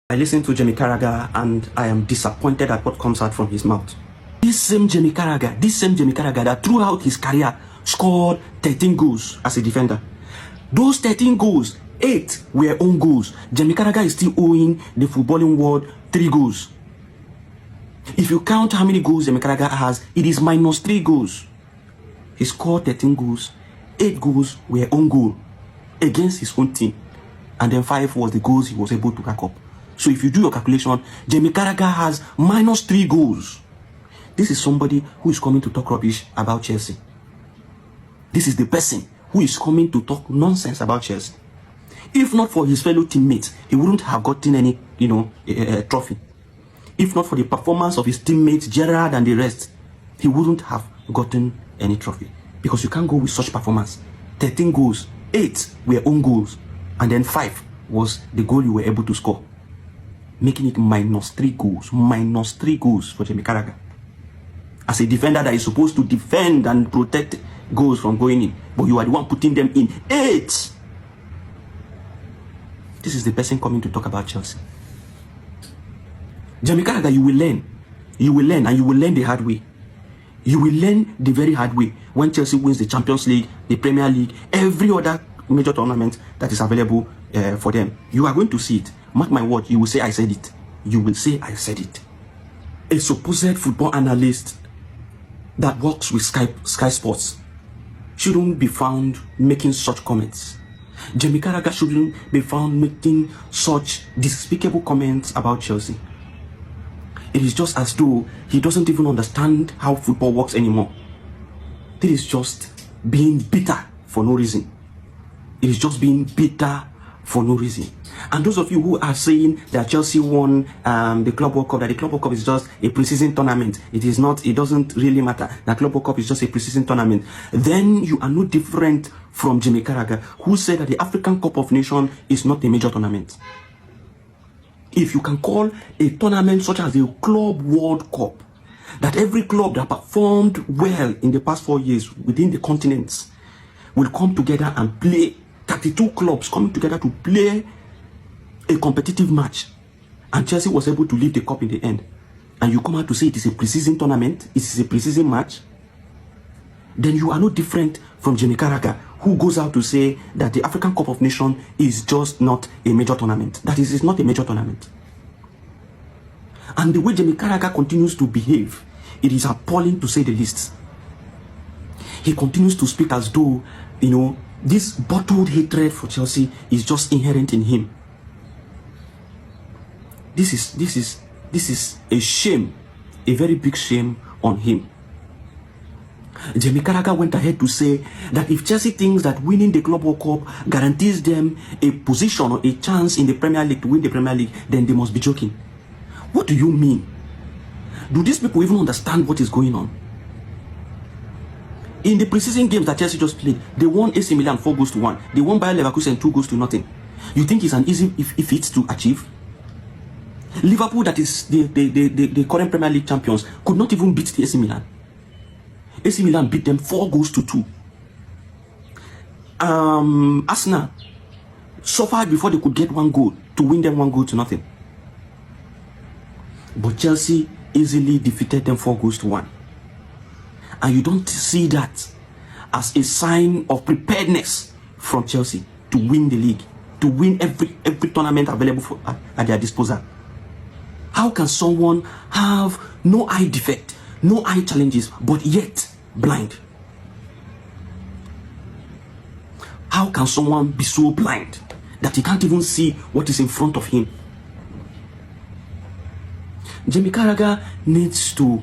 I listen to Jamie Carragher and I am disappointed at what comes out from his mouth. This same Jamie Carragher that throughout his career scored 13 goals as a defender. Those 13 goals, 8 were own goals. Jamie Carragher is still owing the footballing world 3 goals. If you count how many goals Jamie Carragher has, it is minus 3 goals. He scored 13 goals, 8 goals were own goal against his own team. And then 5 was the goals he was able to rack up. So if you do your calculation, Jamie Carragher has minus 3 goals. This is somebody who is coming to talk rubbish about Chelsea. This is the person who is coming to talk nonsense about Chelsea. If not for his fellow teammates, he wouldn't have gotten any, trophy. If not for the performance of his teammates, Gerrard and the rest, he wouldn't have gotten any trophy. Because you can't go with such performance. 13 goals, 8 were own goals, and then 5 was the goal you were able to score. Making it minus 3 goals. Minus 3 goals for Jamie Carragher. As a defender that is supposed to defend and protect goals from going in, but you are the one putting them in. 8! This is the person coming to talk about Chelsea. Jamie Carragher, you will learn. You will learn, and you will learn the hard way. You will learn the very hard way when Chelsea wins the Champions League, the Premier League, every other major tournament that is available for them. You are going to see it. Mark my word, you will say I said it. You will say I said it. A supposed football analyst that works with Sky Sports shouldn't be found making such comments. Jamie Carragher shouldn't be found making such despicable comments about Chelsea. It is just as though he doesn't even understand how football works anymore. It is just being bitter for no reason. It is just being bitter for no reason. And those of you who are saying that Chelsea won the Club World Cup, that the Club World Cup is just a pre-season tournament, it is not, it doesn't really matter. The Club World Cup is just a pre-season tournament. Then you are no different from Jamie Carragher, who said that the African Cup of Nations is not a major tournament. If you can call a tournament such as the Club World Cup, that every club that performed well in the past 4 years within the continents will come together and play, 32 clubs coming together to play a competitive match, and Chelsea was able to lift the cup in the end, and you come out to say it is a pre-season tournament, it is a pre-season match, then you are no different from Jamie Carragher, who goes out to say that the African Cup of Nations is just not a major tournament. That is, it's not a major tournament. And the way Jamie Carragher continues to behave, it is appalling to say the least. He continues to speak as though, this bottled hatred for Chelsea is just inherent in him. This is a shame, a very big shame on him. Jamie Carragher went ahead to say that if Chelsea thinks that winning the Club World Cup guarantees them a position or a chance in the Premier League to win the Premier League, then they must be joking. What do you mean? Do these people even understand what is going on? In the preseason games that Chelsea just played, they won AC Milan 4-1. They won Bayer Leverkusen 2-0. You think it's an easy feat to achieve? Liverpool, that is the current Premier League champions, could not even beat the AC Milan. AC Milan beat them 4-2. Arsenal suffered before they could get 1 goal to win them 1-0. But Chelsea easily defeated them 4-1. And you don't see that as a sign of preparedness from Chelsea to win the league, to win every tournament available at their disposal. How can someone have no eye defect, no eye challenges, but yet blind? How can someone be so blind that he can't even see what is in front of him? Jamie Carragher needs to,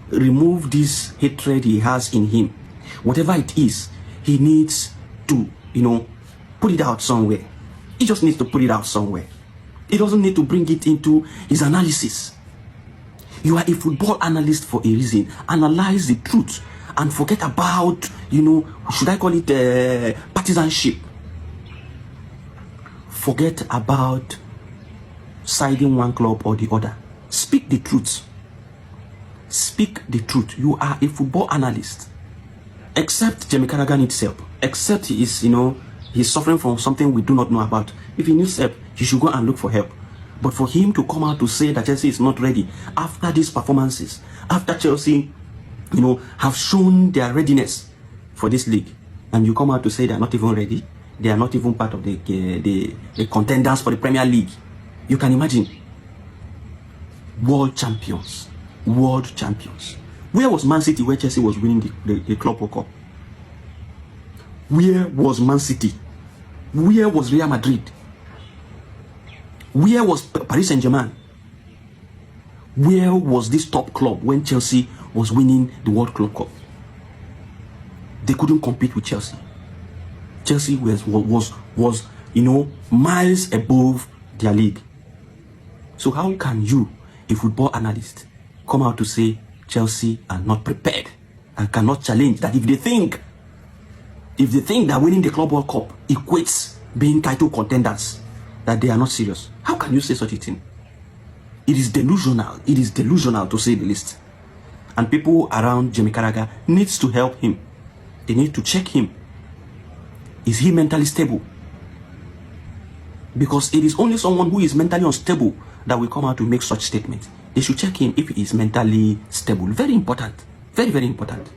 remove this hatred he has in him. Whatever it is, he needs to, put it out somewhere. He just needs to put it out somewhere. He doesn't need to bring it into his analysis. You are a football analyst for a reason. Analyze the truth and forget about, should I call it partisanship? Forget about siding one club or the other. Speak the truth. Speak the truth. You are a football analyst. Except Jamie Carragher needs help. Except he is, he's suffering from something we do not know about. If he needs help, he should go and look for help. But for him to come out to say that Chelsea is not ready after these performances, after Chelsea, have shown their readiness for this league, and you come out to say they are not even ready, they are not even part of the contenders for the Premier League. You can imagine. World champions. World champions. Where was Man City where Chelsea was winning the Club World Cup? Where was Man City? Where was Real Madrid? Where was Paris Saint-Germain? Where was this top club when Chelsea was winning the World Club Cup? They couldn't compete with Chelsea. Chelsea was miles above their league. So how can you, a football analyst, come out to say Chelsea are not prepared and cannot challenge that? If they think that winning the Club World Cup equates being title contenders, that they are not serious, how can you say such a thing? It is delusional. It is delusional, to say the least. And people around Jamie Carragher needs to help him. They need to check him. Is he mentally stable? Because it is only someone who is mentally unstable that will come out to make such statements. They should check him if he is mentally stable. Very important. Very, very important.